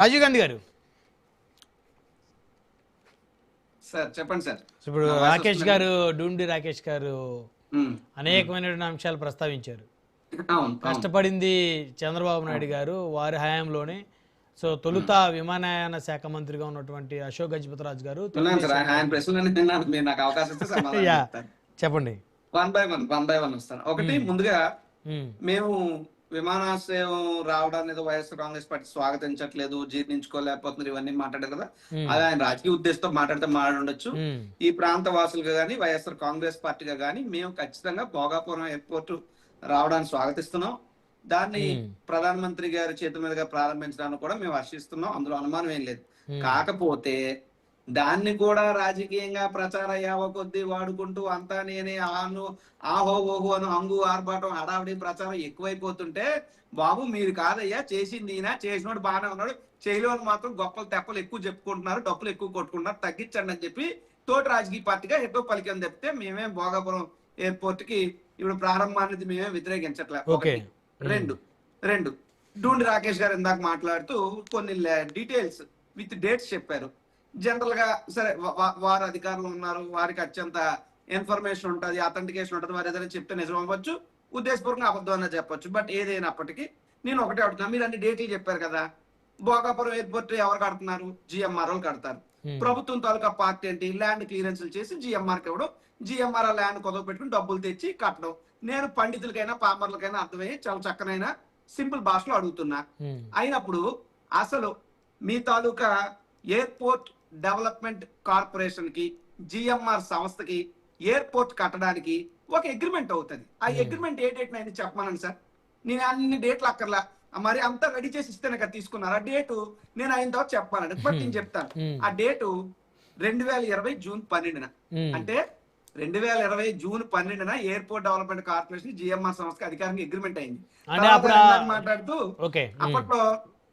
రాజీవ్ గాంధీ గారు సార్ చెప్పండి సార్. ఇప్పుడు రాకేష్ గారు డూండి రాకేష్ గారు అనేకమైనటువంటి అంశాలు ప్రస్తావించారు. కష్టపడింది చంద్రబాబు నాయుడు గారు వారి హయాంలోనే. సో తొలుత విమానయాన శాఖ మంత్రిగా ఉన్నటువంటి అశోక్ గజపతిరాజు గారు చెప్పండి. వన్ బై వన్ వస్తాను. ఒకటి ముందుగా మేము విమానాశ్రయం రావడానికి వైఎస్ఆర్ కాంగ్రెస్ పార్టీ స్వాగతించట్లేదు, జీర్ణించుకోలేకపోతున్నారు, ఇవన్నీ మాట్లాడారు కదా. అది ఆయన రాజకీయ ఉద్దేశంతో మాట్లాడితే మాట్లాడొచ్చు. ఈ ప్రాంత వాసులుగా గానీ వైఎస్ఆర్ కాంగ్రెస్ పార్టీగా గానీ మేము ఖచ్చితంగా భోగాపురం ఎయిర్పోర్ట్ రావడానికి స్వాగతిస్తున్నాం. దాన్ని ప్రధానమంత్రి గారి చేతుల మీదుగా ప్రారంభించడానికి కూడా మేము హర్షిస్తున్నాం, అందులో అనుమానం ఏం లేదు. కాకపోతే దాన్ని కూడా రాజకీయంగా ప్రచార యావ కొద్దీ వాడుకుంటూ అంతా నేనే ఆహో ఓహో అని హంగు ఆర్భాటం హడావిడి ప్రచారం ఎక్కువైపోతుంటే, బాబు మీరు కాదయ్యా చేసింది ఈయన, చేసినోడు బాగానే ఉన్నాడు, చేయలేని మాత్రం గొప్పలు తెప్పలు ఎక్కువ చెప్పుకుంటున్నారు, డబ్బులు ఎక్కువ కొట్టుకుంటున్నారు, తగ్గించండి అని చెప్పి తోటి రాజకీయ పార్టీగా ఎటో పలికని చెప్తే మేమే భోగాపురం ఎయిర్పోర్ట్ కి ఇప్పుడు ప్రారంభాన్ని మేమే వ్యతిరేకించట్లేదు. రెండు డూండి రాకేష్ గారు ఇందాక మాట్లాడుతూ కొన్ని డీటెయిల్స్ విత్ డేట్స్ చెప్పారు. జనరల్ గా సరే వారు అధికారులు ఉన్నారు, వారికి అత్యంత ఇన్ఫర్మేషన్ ఉంటుంది, అథెంటికేషన్ ఉంటుంది, వారు ఏదైనా చెప్తే నిజం అవ్వచ్చు, ఉద్దేశపూర్వకంగా అబద్ధం అన్న చెప్పొచ్చు. బట్ ఏదైనప్పటికీ నేను ఒకటే అడుగుతున్నా, మీరు అన్ని డేట్లు చెప్పారు కదా, భోగాపురం ఎయిర్పోర్ట్ ఎవరు కడుతున్నారు? జిఎంఆర్ వాళ్ళు కడతారు. ప్రభుత్వం తాలూకా పార్టీ ఏంటి? ల్యాండ్ క్లియరెన్స్ చేసి జిఎంఆర్కి ఇవ్వడం, జిఎంఆర్ ల్యాండ్ కొదవ పెట్టుకుని డబ్బులు తెచ్చి కట్టడం. నేను పండితులకైనా పామర్లకైనా అర్థమయ్యే చాలా చక్కనైన సింపుల్ భాషలో అడుగుతున్నా. అయినప్పుడు అసలు మీ తాలూకా ఎయిర్పోర్ట్ డెవలప్మెంట్ కార్పొరేషన్ కి జిఎంఆర్ సంస్థకి ఎయిర్పోర్ట్ కట్టడానికి ఒక అగ్రిమెంట్ అవుతుంది. ఆ అగ్రిమెంట్ ఏ డేట్ నేను చెప్పమనండి సార్. నేను అన్ని డేట్లు అక్కర్లా, మరి అంతా రెడీ చేసి ఇస్తేనే కదా తీసుకున్నారు. ఆ డేటు నేను అయిన తర్వాత చెప్పాలండి. బట్ నేను చెప్తాను, ఆ డేటు 2020 జూన్ 12న, అంటే 2020 జూన్ 12న ఎయిర్పోర్ట్ డెవలప్మెంట్ కార్పొరేషన్ జిఎంఆర్ సంస్థకి అధికారికంగా అగ్రిమెంట్ అయింది. మాట్లాడుతూ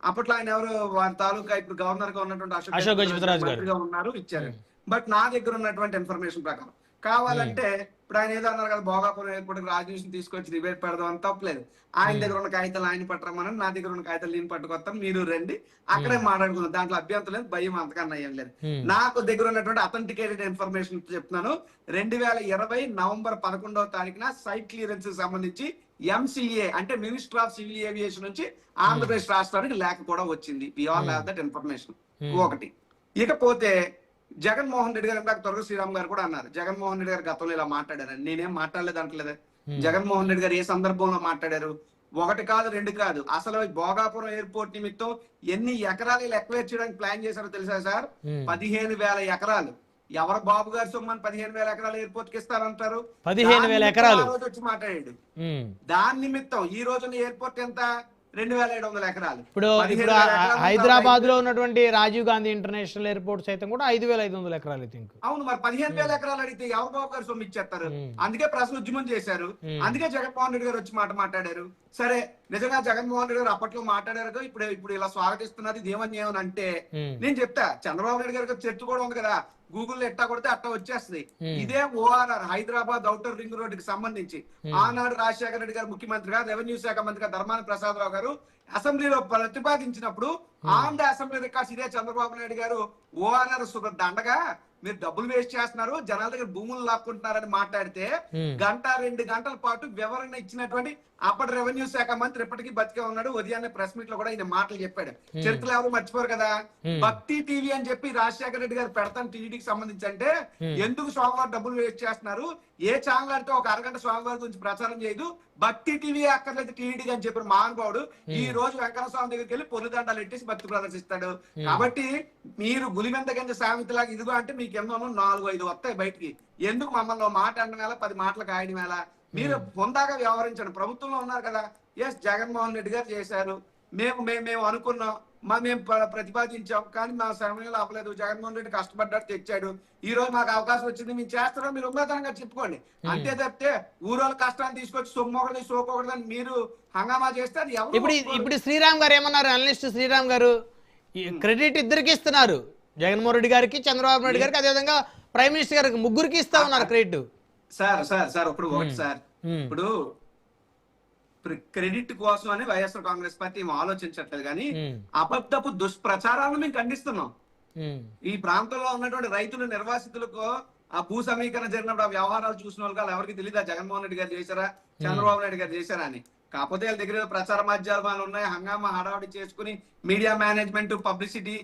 అప్పట్లో ఆయన ఎవరు వారి తాలూకా ఇప్పుడు గవర్నర్ గా ఉన్నటువంటి అశోక్ గజపతిరాజు గారు ఉన్నారు, ఇచ్చారు. బట్ నా దగ్గర ఉన్నటువంటి ఇన్ఫర్మేషన్ ప్రకారం కావాలంటే ఇప్పుడు ఆయన ఏదో అన్నారు కదా, భోగాపురం ఎయిర్పోర్ట్ రాజకీయం తీసుకొచ్చి రిబేట్ పెడదాం అని తప్పలేదు. ఆయన దగ్గర ఉన్న కాగితాలు ఆయన పట్టరమని, నా దగ్గర ఉన్న కాగితాలు నేను పట్టుకొస్తాను, మీరు రండి అక్కడే మాట్లాడుకుందాం, దాంట్లో అభ్యంతరం లేదు, భయం అంతకన్నా ఏం లేదు. నాకు దగ్గర ఉన్నటువంటి అథెంటికేటెడ్ ఇన్ఫర్మేషన్ చెప్తున్నాను. 2020 నవంబర్ 11వ తారీఖున సైట్ క్లియరెన్స్ సంబంధించి ఎంసీఏ అంటే మినిస్టర్ ఆఫ్ సివిల్ ఏవియేషన్ నుంచి ఆంధ్రప్రదేశ్ రాష్ట్రానికి లేఖ కూడా వచ్చింది. We all have that information. ఒకటి. ఇకపోతే జగన్మోహన్ రెడ్డి గారు ఇందాక త్వరగా శ్రీరామ్ గారు కూడా అన్నారు, జగన్మోహన్ రెడ్డి గారు గతంలో ఇలా మాట్లాడారని. నేనేం మాట్లాడలేదు అంటలేదు. జగన్మోహన్ రెడ్డి గారు ఏ సందర్భంలో మాట్లాడారు? ఒకటి కాదు, రెండు కాదు, అసలు భోగాపురం ఎయిర్పోర్ట్ నిమిత్తం ఎన్ని ఎకరాలు ఎక్వైర్ చేయడానికి ప్లాన్ చేశారో తెలుసా సార్? 15,000 ఎకరాలు. ఎవరు బాబు గారు సొమ్మని 15,000 ఎకరాలు ఎయిర్పోర్ట్ కి ఇస్తారంటారు? 15,000 ఎకరాలు వచ్చి మాట్లాడాడు. దాని నిమిత్తం ఈ రోజున ఎయిర్పోర్ట్ ఎంత? 2,700 ఎకరాలు. ఇప్పుడు హైదరాబాద్ లో ఉన్నటువంటి రాజీవ్ గాంధీ ఇంటర్నేషనల్ ఎయిర్పోర్ట్ సైతం కూడా 5,500 ఎకరాలు. అవును, మరి 15,000 ఎకరాలు అడిగితే ఎవరు బాబు గారు సొమ్ము ఇచ్చేస్తారు? అందుకే ప్రశ్న ఉద్యమం చేశారు, అందుకే జగన్మోహన్ రెడ్డి గారు వచ్చి మాట్లాడారు. సరే, నిజంగా జగన్మోహన్ రెడ్డి గారు అప్పట్లో మాట్లాడారు, ఇప్పుడు ఇలా స్వాగతిస్తున్నది దేవన్యం అంటే నేను చెప్తా, చంద్రబాబు నాయుడు గారికి చర్చ కూడా ఉంది కదా, గూగుల్ ఎట్టా కొడితే అట్టా వచ్చేస్తుంది. ఇదే ORR Hyderabad outer ring road కి సంబంధించి ఆనాడు రాజశేఖర రెడ్డి గారు ముఖ్యమంత్రిగా, రెవెన్యూ శాఖ మంత్రిగా ధర్మాన ప్రసాదరావు గారు అసెంబ్లీలో ప్రతిపాదించినప్పుడు ఆన్ ద అసెంబ్లీ రికార్డ్స్ ఇదే చంద్రబాబు నాయుడు గారు ఓఆర్ఆర్ దండగా మీరు డబ్బులు వేస్ట్ చేస్తున్నారు, జనాల దగ్గర భూములు లాక్కుంటున్నారని మాట్లాడితే 1-2 గంటల పాటు వివరణ ఇచ్చినటువంటి అప్పటి రెవెన్యూ శాఖ మంత్రి ఇప్పటికీ బతికే ఉన్నాడు. ఉదయాన్నే ప్రెస్ మీట్ లో కూడా ఈయన మాటలు చెప్పాడు. చరిత్రలు ఎవరు మర్చిపోరు కదా. భక్తి టీవీ అని చెప్పి రాజశేఖర రెడ్డి గారు పెడతాను టీడీకి సంబంధించి అంటే, ఎందుకు స్వామివారి డబ్బులు వేస్ట్ చేస్తున్నారు, ఏ ఛానల్ అంటే ఒక అరగంట స్వామివారి గురించి ప్రచారం చేయదు, భక్తి టీవీ అక్కర్లేదు టీడీకి అని చెప్పిన మహానుభావుడు ఈ రోజు వెంకన్న స్వామి దగ్గరికి వెళ్ళి పొలిదండాలు ఎట్టేసి భక్తి ప్రదర్శిస్తాడు. కాబట్టి మీరు గులిమెంత గంజ సామెతలాగా ఇదిగో అంటే మీకు ఎన్నో 4-5 వస్తాయి బయటికి. ఎందుకు మమ్మల్ని మాట అనడం వేళ 10 మాటలకు ఆయడం వేళ? మీరు పొందాగా వ్యవహరించండి. ప్రభుత్వంలో ఉన్నారు కదా. ఎస్, జగన్మోహన్ రెడ్డి గారు చేశారు, మేము అనుకున్నాం, మేము ప్రతిపాదించాం, కానీ మా సమయంలో ఆపలేదు. జగన్మోహన్ రెడ్డి కష్టపడ్డాడు, తెచ్చాడు. ఈ రోజు మాకు అవకాశం వచ్చింది, మేము చేస్తున్నాం, మీరు ఉన్నతంగా చెప్పుకోండి. అంతే తప్పితే ఊరోళ్ళ కష్టాన్ని తీసుకొచ్చి సొమ్మొకటి సోకొకటిదని మీరు హంగామా చేస్తే అది ఎవరు? ఇప్పుడు శ్రీరామ్ గారు ఏమన్నారు? అనలిస్ట్ శ్రీరామ్ గారు క్రెడిట్ ఇద్దరికి ఇస్తున్నారు, జగన్మోహన్ రెడ్డి గారికి, చంద్రబాబు నాయుడు గారికి, అదేవిధంగా ప్రైమ్ మినిస్టర్ గారికి, ముగ్గురికి ఇస్తా ఉన్నారు క్రెడిట్. సార్ ఒకటి సార్, ఇప్పుడు క్రెడిట్ కోసం అని వైఎస్ఆర్ కాంగ్రెస్ పార్టీ ఏం ఆలోచించట్లేదు కానీ అబద్ధపు దుష్ప్రచారాలను మేము ఖండిస్తున్నాం. ఈ ప్రాంతంలో ఉన్నటువంటి రైతులు నిర్వాసితులకు ఆ భూ సమీకరణ జరిగినప్పుడు ఆ వ్యవహారాలు చూసిన వాళ్ళు ఎవరికి తెలియదా జగన్మోహన్ రెడ్డి గారు చేశారా, చంద్రబాబు నాయుడు గారు చేశారా అని. కాకపోతే వాళ్ళ దగ్గర ప్రచార మాధ్యమాలు ఉన్నాయి, హంగామా హడావడి చేసుకుని మీడియా మేనేజ్మెంట్ పబ్లిసిటీ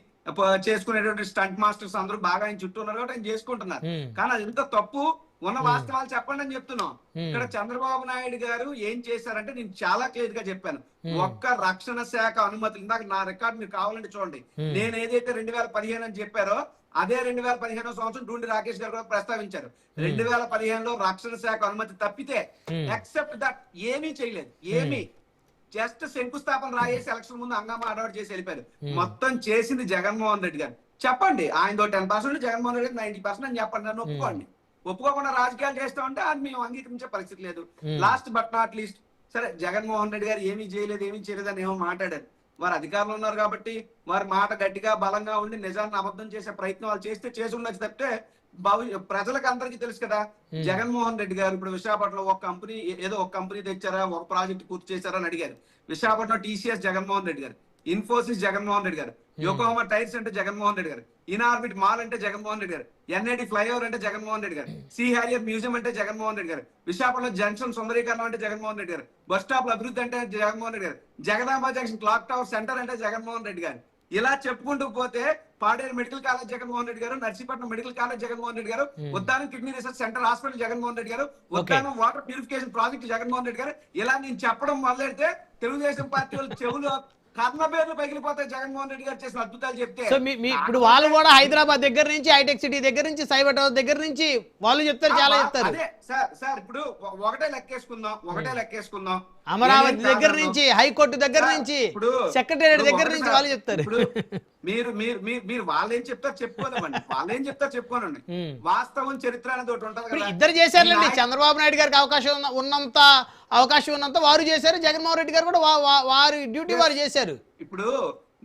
చేసుకునేటువంటి స్టంట్ మాస్టర్స్ అందరూ బాగా ఆయన చుట్టూ ఉన్నారు కాబట్టి ఆయన చేసుకుంటున్నారు. కానీ అది ఎంత తప్పు, ఉన్న వాస్తవాలు చెప్పండి అని చెప్తున్నాం. ఇక్కడ చంద్రబాబు నాయుడు గారు ఏం చేశారంటే నేను చాలా క్లియర్ గా చెప్పాను. ఒక్క రక్షణ శాఖ అనుమతులు, ఇందాక నా రికార్డు మీరు కావాలంటే చూడండి, నేను ఏదైతే 2015 అని చెప్పారో అదే 2015 సంవత్సరం డూండి రాకేష్ గారు కూడా ప్రస్తావించారు. 2015లో రక్షణ శాఖ అనుమతి తప్పితే ఎక్సెప్ట్ దట్ ఏమీ చేయలేదు. ఏమీ జస్ట్ శంకుస్థాపన రాయేసి ఎలక్షన్ ముందు హంగామా అడవాడు చేసి వెళ్ళిపోయారు. మొత్తం చేసింది జగన్మోహన్ రెడ్డి గారు. చెప్పండి ఆయనతో 10%, జగన్మోహన్ రెడ్డి 90% అని చెప్పండి, నన్ను ఒప్పుకోండి. ఒప్పుకోకుండా రాజకీయాలు చేస్తామంటే అది మేము అంగీకరించే పరిస్థితి లేదు. లాస్ట్ బట్ నాట్ లీస్ట్, సరే జగన్మోహన్ రెడ్డి గారు ఏమీ చేయలేదు అని ఏమో మాట్లాడారు. వారు అధికారంలో ఉన్నారు కాబట్టి వారి మాట గట్టిగా బలంగా ఉండి నిజాన్ని అబద్ధం చేసే ప్రయత్నం వాళ్ళు చేసి ఉండొచ్చు తప్పితే ప్రజలకు అందరికీ తెలుసు కదా. జగన్మోహన్ రెడ్డి గారు ఇప్పుడు విశాఖపట్నంలో ఒక కంపెనీ తెచ్చారా, ఒక ప్రాజెక్ట్ పూర్తి చేశారా అని అడిగారు. విశాఖపట్నం టీసీఎస్ జగన్మోహన్ రెడ్డి గారు, ఇన్ఫోసిస్ జగన్మోహన్ రెడ్డి గారు, యోకోహామా టైర్స్ అంటే జగన్మోహన్ రెడ్డి గారు, ఇన్ఆర్బిట్ మాల్ అంటే జగన్మోహన్ రెడ్డి గారు, ఎన్ఐడి ఫ్లైఓవర్ అంటే జగన్మోహన్ రెడ్డి గారు, సి హ్యారియర్ మ్యూజియం అంటే జగన్మోహన్ రెడ్డి గారు, విశాఖపట్నం జంక్షన్ సుందరీకరణ అంటే జగన్మోహన్ రెడ్డి గారు, బస్ స్టాప్ అభివృద్ధి అంటే Jaganmohan Reddy garu, Jagadamba junction clock tower centre అంటే జగన్మోహన్ రెడ్డి గారు. ఇలా చెప్పుకుంటూ పోతే Paderu medical college Jaganmohan Reddy garu, Narsipatnam medical college Jaganmohan Reddy garu, Uddanam kidney research centre hospital Jaganmohan Reddy garu, Uddanam water purification project Jaganmohan Reddy garu. ఇలా నేను చెప్పడం మొదలెడితే తెలుగుదేశం పార్టీ వాళ్ళు చెవులు కర్ణ పేర్లు పగిలిపోతాయి. జగన్మోహన్ రెడ్డి గారు చేసిన అద్భుతాలు చెప్తే ఇప్పుడు వాళ్ళు కూడా హైదరాబాద్ దగ్గర నుంచి, హైటెక్ సిటీ దగ్గర నుంచి, సైబర్ టవర్ దగ్గర నుంచి వాళ్ళు చెప్తారు, చాలా చెప్తారు. అదే సార్ ఇప్పుడు ఒకటే లెక్కేసుకుందాం. అమరావతి దగ్గర నుంచి, హైకోర్టు దగ్గర నుంచి, సెక్రటేరియట్ దగ్గర నుంచి వాళ్ళు చెప్తారు. మీరు వాళ్ళేం చెప్తారు చెప్పుకోనండి. వాస్తవం చరిత్ర అనేది ఒకటి ఉంటుంది కదా. ఇద్దరు చేశారులేండి. చంద్రబాబు నాయుడు గారికి అవకాశం ఉన్నంత వారు చేశారు, జగన్మోహన్ రెడ్డి గారు కూడా వారి డ్యూటీ వారు చేశారు. ఇప్పుడు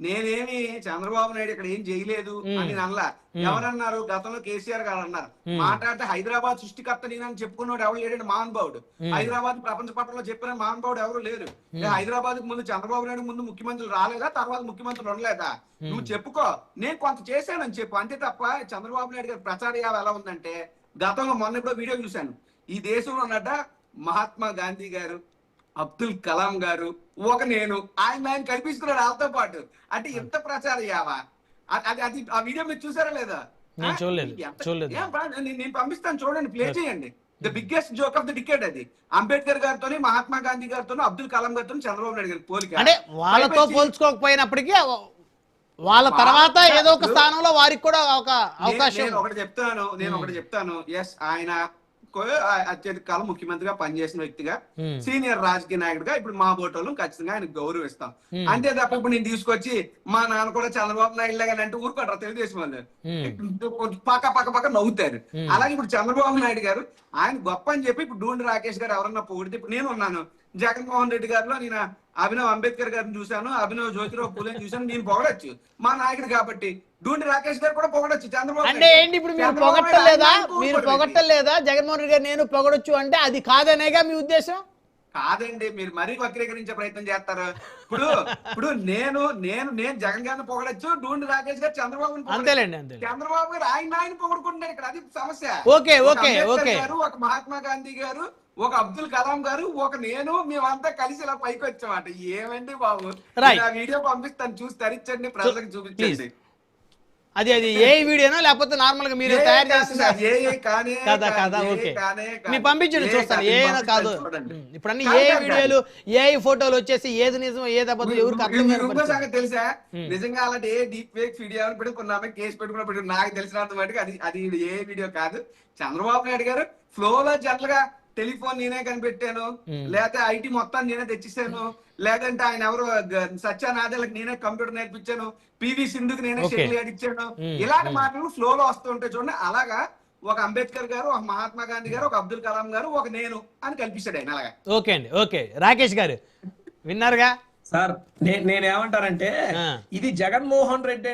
నేనేమి చంద్రబాబు నాయుడు ఇక్కడ ఏం చేయలేదు అని అనలా. ఎవరన్నారు? గతంలో కేసీఆర్ గారు అన్నారు. మాట్లాడితే హైదరాబాద్ సృష్టికర్త నేనని చెప్పుకున్నాడు ఎవరు లేడు, మహానుభావుడు. హైదరాబాద్ ప్రపంచ పట్టణంలో చెప్పిన మహానుభావుడు ఎవరు లేరు. హైదరాబాద్ ముందు చంద్రబాబు నాయుడు ముందు ముఖ్యమంత్రులు రాలేదా, తర్వాత ముఖ్యమంత్రులు ఉండలేదా? నువ్వు చెప్పుకో, నేను కొంత చేశానని చెప్పు, అంతే తప్ప చంద్రబాబు నాయుడు గారి ప్రచారం ఎలా ఉందంటే, గతంలో మొన్న ఇప్పుడు వీడియో చూశాను. ఈ దేశంలో ఉన్నట్ట మహాత్మా గాంధీ గారు, అబ్దుల్ కలాం గారు, నేను ఆయన కల్పించుకున్నాడు వాళ్ళతో పాటు. అంటే ఎంత ప్రచారం అయ్యావా? అది ఆ వీడియో మీరు చూసారా లేదా? నేను పంపిస్తాను, చూడండి, ప్లే చేయండి. The biggest joke of the decade అది. అంబేద్కర్ గారితో, మహాత్మా గాంధీ గారితో, అబ్దుల్ కలాం గారితో చంద్రబాబు నాయుడు గారి పోలిక. అంటే వాళ్ళతో పోల్చుకోకపోయినప్పటికీ వాళ్ళ తర్వాత ఏదో ఒక స్థానంలో వారికి కూడా ఒక అవకాశం. నేను ఒకటి చెప్తాను. ఎస్, ఆయన అత్యధిక కాలం ముఖ్యమంత్రిగా పనిచేసిన వ్యక్తిగా, సీనియర్ రాజకీయ నాయకుడిగా ఇప్పుడు మా బోటోళ్ళు ఖచ్చితంగా ఆయన గౌరవిస్తాం. అంతే తప్ప ఇప్పుడు నేను తీసుకొచ్చి మా నాన్న కూడా చంద్రబాబు నాయుడు లాగా అంటే ఊరుకోటారు తెలుగుదేశం వాళ్ళు, పక్క నవ్వుతారు. అలాగే ఇప్పుడు చంద్రబాబు నాయుడు గారు ఆయన గొప్ప అని చెప్పి ఇప్పుడు డూండి రాకేష్ గారు ఎవరన్నా పొగిడితే, ఇప్పుడు నేను ఉన్నాను జగన్మోహన్ రెడ్డి గారిలో నేను అభినవ్ అంబేద్కర్ గారిని చూశాను, అభినవ్ జ్యోతిరావు పూలేని చూశాను, నేను పొగడొచ్చు మా నాయకుడు కాబట్టి. డూండి రాకేష్ గారు కూడా పొగడొచ్చు చంద్రబాబు. అంటే ఏంటి ఇప్పుడు మీరు పొగట్టలేదా జగన్మోహన్ రెడ్డి గారు నేను పొగడొచ్చు అంటే? అది కాదనేగా మీ ఉద్దేశం? కాదండి, మీరు మరీ వక్రీకరించే ప్రయత్నం చేస్తారు. ఇప్పుడు నేను జగన్ గారిని పొగడొచ్చు, డూండి రాకేష్ గారు చంద్రబాబు చంద్రబాబు గారు ఆయన పొగడుకుంటున్నారు. ఇక్కడ అది సమస్య. ఒక మహాత్మా గాంధీ గారు, ఒక అబ్దుల్ కలాం గారు, నేను, మేమంతా కలిసి ఇలా పైకి వచ్చామాట. ఏమండి బాబు, వీడియో పంపిస్తాను, చూసి తరించండి, ప్రజలకు చూపించండి. అది ఏ వీడియోనో లేకపోతే నార్మల్ గా మీరు తయారు చేస్తున్నారు కదా? ఓకే, మీరు పంపించండి, చూస్తాను. ఏమైనా కాదు, ఇప్పుడు అన్ని ఏ వీడియోలు, ఏ ఫోటోలు వచ్చేసి ఏది నిజం ఏది అబద్ధం ఎవరికి అర్థం తెలుసా? నిజంగా అలాంటి ఏ డీప్ ఫేక్ వీడియో పెట్టుకున్నామే, కేసు పెట్టుకున్నప్పుడు నాకు తెలిసినంత మటుకు అది ఏ వీడియో కాదు. చంద్రబాబు నాయుడు గారు ఫ్లోలో జనరల్ గా టెలిఫోన్ నేనే కనిపెట్టాను, లేకపోతే ఐటీ మొత్తం నేనే తెచ్చిస్తాను, లేదంటే ఆయన ఎవరు సత్యానాథలకు నేనే కంప్యూటర్ నేర్పించాను, పివి సింధుకి నేనే షెడ్యూల్ అడిచాను, ఇలాంటి మాటలు ఫ్లోలో వస్తూ ఉంటాయి చూడండి. అలాగా ఒక అంబేద్కర్ గారు, ఒక మహాత్మా గాంధీ గారు, ఒక అబ్దుల్ కలాం గారు, నేను అని కల్పిస్తాడు ఆయన. అలాగా. ఓకే అండి, ఓకే. రాకేష్ గారు విన్నారుగా సార్, నేనేమంటానంటే ఇది జగన్మోహన్ రెడ్డి